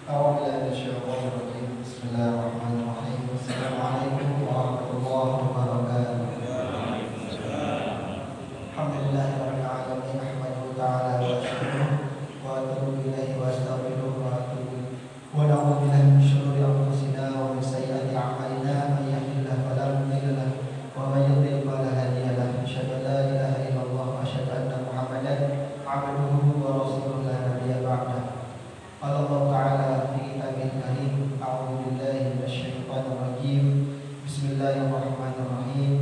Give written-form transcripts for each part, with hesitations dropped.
أعوذ بالله من الشيطان الرجيم. بسم الله الرحمن الرحيم. السلام عليكم ورحمة الله وبركاته. الحمد لله رب العالمين، أحمده تعالى وأشكره وأتوب إليه وأستغفره ونعوذ بالله من شرور أنفسنا ومن سيئات أعمالنا، من يهده الله فلا مضل له ومن يضلل فلا هادي له. أشهد أن لا إله إلا الله وأشهد أن محمدا عبده ورسوله لا نبي بعده. قال الله تعالى في كتابه الكريم: أعوذ بالله من الشيطان الرجيم. بسم الله الرحمن الرحيم.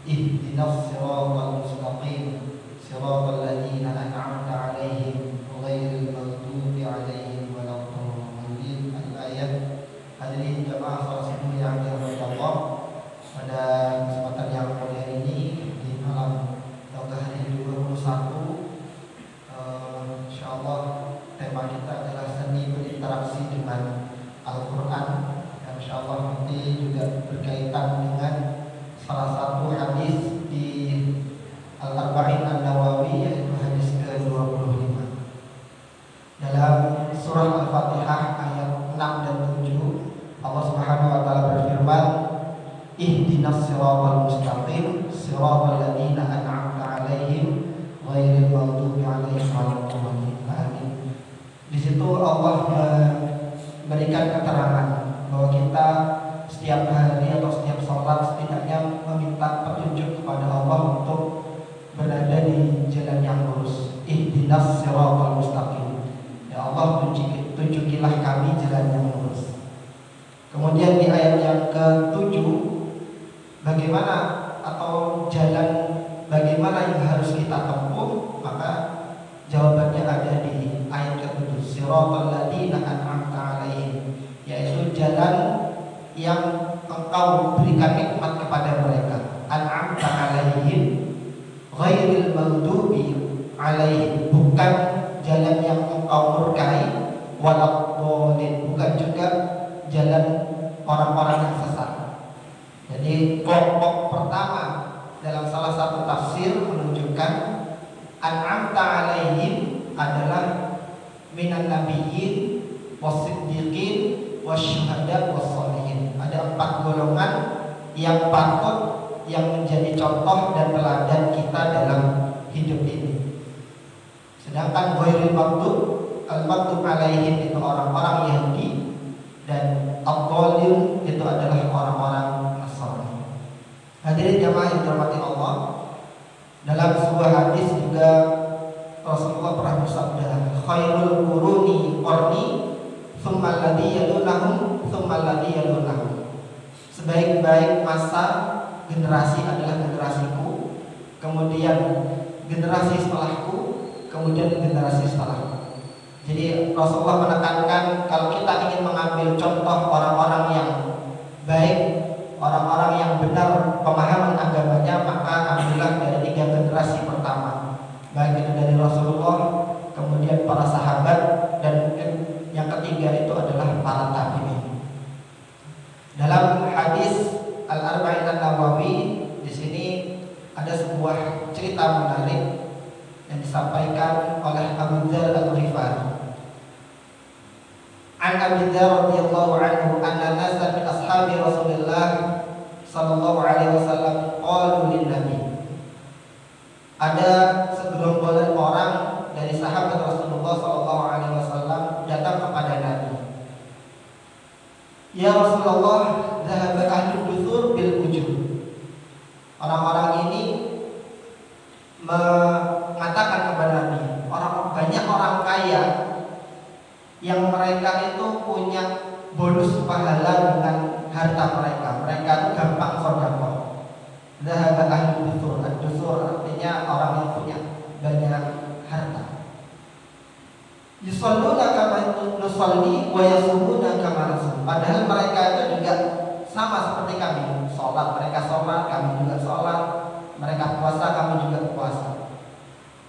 اهدنا الصراط المستقيم صراط الذين أنعمت عليهم غير المغضوب عليهم ولا الضالين. Al-ayat. Hadirin jamaah salat subuh yang dirahmati Allah, pada kesempatan yang mulia ini di malam hari 21, insyaallah tema kita adalah seni berinteraksi dengan Al-Quran. Dan insyaallah nanti juga berkaitan dengan salah satu hadis di Al-Arba'in An-Nawawi, yaitu hadis ke-25. Dalam surah Al-Fatihah ayat 6 dan 7, Allah Subhanahu wa taala berfirman: ihdinas siratal mustaqim siratal ladzina an'amta 'alaihim ghairil maghdubi 'alaihim waladdallin. Amin. Di situ Allah memberikan keterangan bahwa kita setiap hari atau setiap sholat setidaknya meminta petunjuk kepada Allah untuk berada di jalan yang lurus. Ihdinas siratal mustaqim. Ya Allah, tunjukilah kami jalan yang lurus. Kemudian di ayat yang ke-7, bagaimana atau jalan bagaimana yang harus kita tempuh, maka jawabannya ada di ayat ke-7, siratal ladzina an'amta 'alaihim, yaitu jalan yang engkau berikan nikmat kepada mereka. An'amta 'alaihim ghairil maghdubi 'alaihim, bukan jalan yang engkau murkai, waladdallin, bukan juga jalan orang-orang yang sesat. Jadi kelompok pertama dalam salah satu tafsir menunjukkan an'amta 'alaihim adalah minan nabiyyin was-siddiqin wasyuhada was-sholihin. Ada 4 golongan yang patut, yang menjadi contoh dan teladan kita dalam hidup ini. Sedangkan ghairil maghdub, al-maghdub 'alaihim itu orang-orang Yahudi, dan ad-dallin itu adalah orang-orang Nasrani. Hadirin jamaah yang dirahmati Allah, dalam sebuah hadis juga Rasulullah pernah bersabda, khairul quruni qarni tsumma alladhi yalunahum tsumma alladhi yalunahum. Sebaik-baik masa generasi adalah generasiku, kemudian generasi setelahku, kemudian generasi setelahku. Jadi Rasulullah menekankan kalau kita ingin mengambil contoh orang-orang yang baik, orang-orang yang benar pemahaman agamanya, maka ambillah dari 3 generasi pertama, baik itu dari Rasulullah, kemudian para sahabat, dan mungkin yang ketiga itu adalah para tabi'in. Dalam hadis Al-Arba'in An-Nawawi, di sini ada sebuah cerita menarik yang disampaikan oleh Abu Dzar Al-Ghifari. An Abi Dzar radhiyallahu anhu anna nasan min ashabi Rasulillah sallallahu alaihi wasallam qalu lin nabi. Ada segerombolan orang dari sahabat Rasulullah sallallahu alaihi wasallam datang kepada Nabi. Ya Rasulullah, dhahaba ahlud dusur bil ujur. Orang-orang ini mengatakan kepada Nabi, banyak orang kaya yang mereka itu punya bonus pahala dengan harta mereka. Mereka itu gampang sedekah. Dhahaba ahlud dusur. Ad-dusur artinya orang yang punya banyak harta. Yusalluna kama nusalli wa yasumuna kama nasum. Padahal mereka itu juga sama seperti kami, sholat, mereka sholat, kami juga sholat, mereka puasa, kami juga puasa.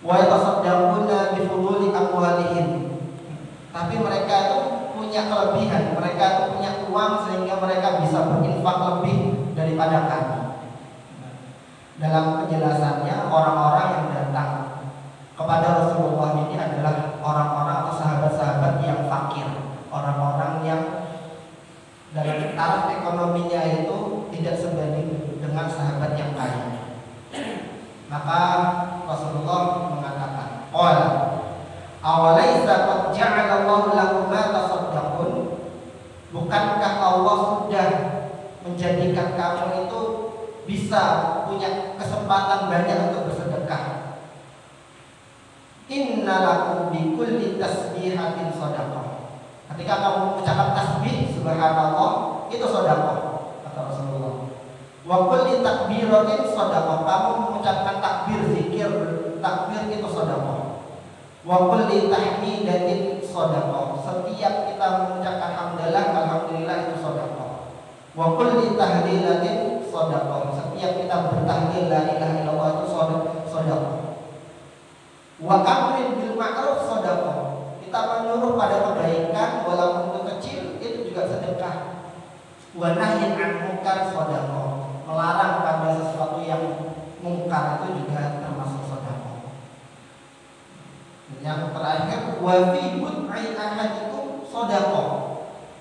Wa yatasaddaquna bi fuduli amwalihim. Tapi mereka itu punya kelebihan, mereka itu punya uang sehingga mereka bisa berinfak lebih daripada kami. Dalam penjelasannya, orang-orang yang datang kepada Rasulullah ini adalah orang-orang atau sahabat-sahabat yang fakir, orang-orang ekonominya itu tidak sebanding dengan sahabat yang kaya. Maka Rasulullah mengatakan, "Qala awalaisa qad ja'alallahu lakum ma tasaddaqun?" Bukankah Allah sudah menjadikan kamu itu bisa punya kesempatan banyak untuk bersedekah? Inna lakum bi kulli tasbihatin shadaqah. Ketika kamu mengucapkan tasbih subhanallah, itu sedekah, kata Rasulullah. Wa kulli takbiratin shadaqah. Kamu mengucapkan takbir zikir, takbir itu sedekah. Wa kulli tahmidatin shadaqah. Setiap kita mengucapkan hamdalah, alhamdulillah itu sedekah. Wa kulli tahlilatin shadaqah. Setiap kita bertahlil la ilaha illallah itu sedekah. Wa amrin bil ma'ruf shadaqah. Kita menyuruh pada kebaikan walaupun itu kecil, itu juga sedekah. Wa nahyin 'an munkar shadaqah. Melarang pada sesuatu yang mungkar itu juga termasuk sedekah. Yang terakhir, wa fi bud'i ahadikum shadaqah.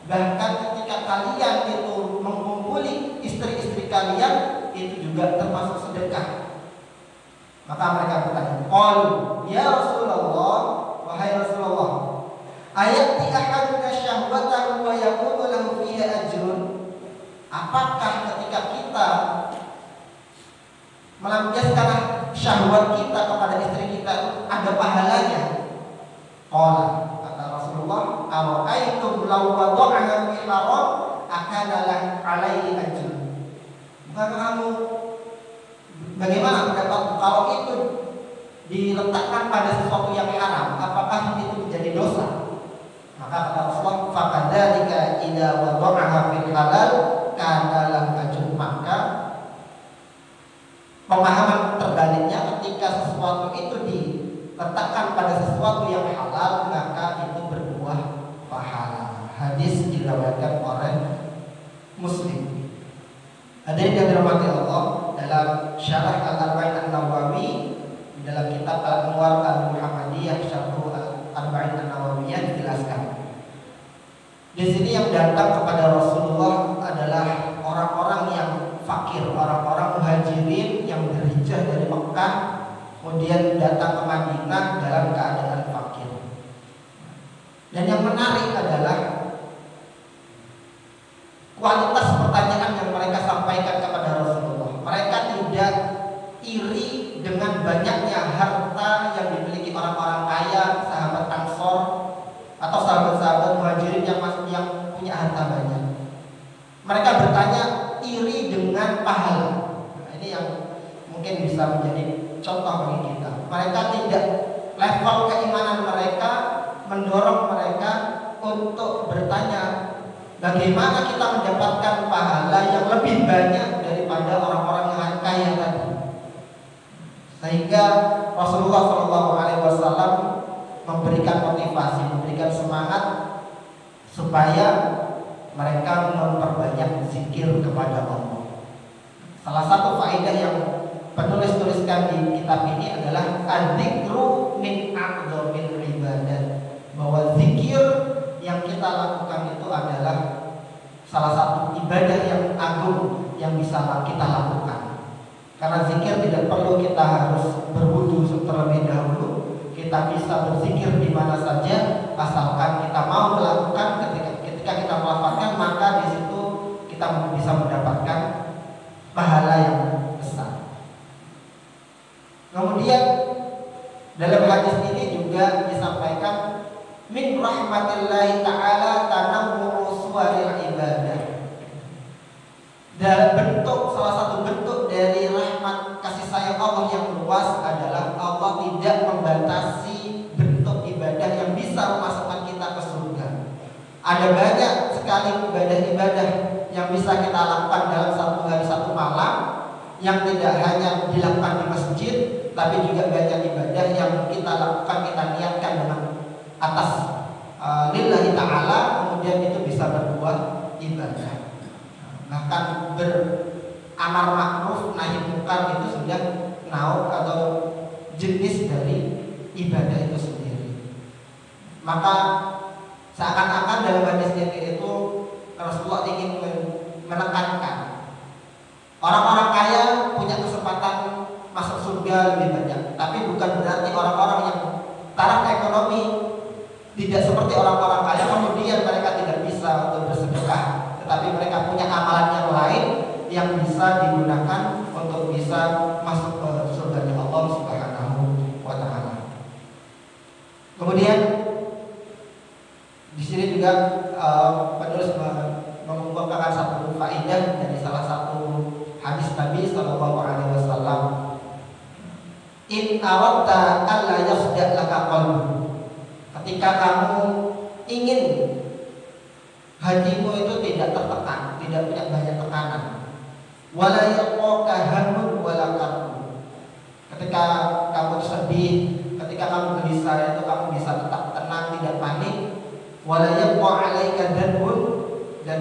Bahkan ketika kalian itu mengumpuli istri-istri kalian, itu juga termasuk sedekah. Maka mereka bertanya, "Qalu ya Rasulullah, wahai Rasulullah, ayati ahaduna syahwatahu wa yakunu lahu fiha ajrun?" Apakah ketika kita melampiaskan syahwat kita kepada istri kita ada pahalanya? Qala, kata Rasulullah, "Ara'aitum law wada'aha fi haram akana alaihi ajrun?" Bukan kamu, bagaimana pendapat kalau itu diletakkan pada sesuatu yang haram, apakah itu menjadi dosa? Maka kata Rasulullah, "Fakadzalika idza wada'aha fil halal kana lahu ajrun." Maka pemahaman terbaliknya, ketika sesuatu itu diletakkan pada sesuatu yang halal, maka itu berbuah pahala. Hadis diriwayatkan oleh Muslim. Hadirin yang dirahmati Allah, dalam Syarah Al-Arba'in An-Nawawi, dalam kitab Al-Anwar Al-Muhammadiyah Syarh Al-Arba'in An-Nawawiyah dijelaskan. Di sini yang datang kepada Rasulullah adalah orang-orang yang fakir, orang-orang muhajirin yang berhijrah dari Mekah kemudian datang ke Madinah dalam keadaan fakir. Dan yang menarik adalah kualitas pertanyaan yang mereka sampaikan kepada Rasulullah. Mereka tidak iri dengan banyaknya harta yang dimiliki orang-orang kaya, sahabat Ansor atau sahabat-sahabat muhajirin yang punya harta banyak. Mereka bertanya iri dengan pahala. Nah, ini yang mungkin bisa menjadi contoh bagi kita. Mereka tidak, level keimanan mereka mendorong mereka untuk bertanya bagaimana kita mendapatkan pahala yang lebih banyak daripada orang-orang yang kaya tadi. Sehingga Rasulullah SAW memberikan motivasi, memberikan semangat supaya mereka memperbanyak zikir kepada Allah. Salah satu faedah yang penulis tuliskan di kitab ini adalah adzikru min a'dzamil ibadat, bahwa zikir yang kita lakukan itu adalah salah satu ibadah yang agung yang bisa kita lakukan. Karena zikir tidak perlu kita harus berwudu terlebih dahulu. Kita bisa berzikir di mana saja asalkan kita mau melakukan. Ketika kita melafazkan, maka di situ kita bisa mendapatkan pahala yang besar. Kemudian dalam hadis ini juga disampaikan min rahmatillahi ta'ala tanawwu suwaril ibadah. Dan salah satu bentuk dari rahmat kasih sayang Allah yang luas adalah Allah tidak membatasi bentuk ibadah yang bisa memasukkan kita ke surga. Ada banyak sekali ibadah-ibadah yang bisa kita lakukan dalam satu hari satu malam, yang tidak hanya dilakukan di masjid, tapi juga banyak ibadah yang kita lakukan, kita niatkan dengan atas lillahi ta'ala, kemudian itu bisa berbuah ibadah. Bahkan beramar ma'ruf nahi munkar itu sudah nauk atau jenis dari ibadah itu sendiri. Maka seakan-akan dalam hadis ini itu Rasulullah ingin menekankan bukan berarti orang-orang yang taraf ekonomi tidak seperti orang-orang kaya kemudian mereka tidak bisa untuk bersedekah, tetapi mereka punya amalan yang lain yang bisa digunakan untuk bisa masuk ke surga Allah Subhanahu wa taala. Kemudian di sini juga penulis mengumpulkan satu faedah dari salah satu hadis Nabi sallallahu alaihi wasallam. In aradta alla yasda' laka qalbu. Ketika kamu ingin hatimu itu tidak tertekan, tidak punya banyak tekanan. Wala yaqaka hammun wala karbu. Ketika kamu sedih, ketika kamu gelisah itu kamu bisa tetap tenang, tidak panik. Wala yaqa 'alaika dhanbun, dan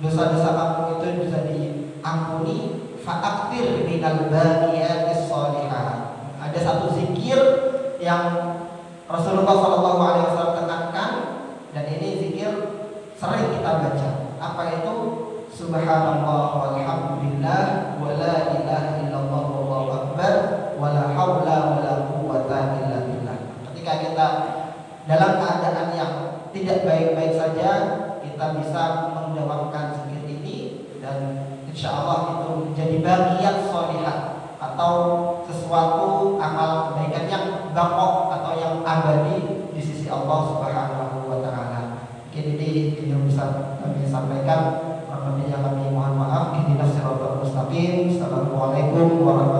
dosa-dosa kamu itu bisa diampuni. Fa'aktir minal baqiyatis shalihah. Ada satu zikir yang Rasulullah SAW tekankan, dan ini zikir sering kita baca. Apa itu? Subhanallah walhamdulillah wa la ilaha illallah wallahu akbar wa la haula wa la quwwata illa billah. Ketika kita dalam keadaan yang tidak baik-baik saja, kita bisa mendawamkan zikir ini, dan insya Allah itu menjadi bagian sholihah atau sesuatu amal kebaikan yang baqo atau yang abadi di sisi Allah Subhanahu wa taala. Mungkin ini yang bisa kami sampaikan. Yang kami mohon maaf. Ihdinas siratal mustaqim. Assalamualaikum warahmatullahi wabarakatuh.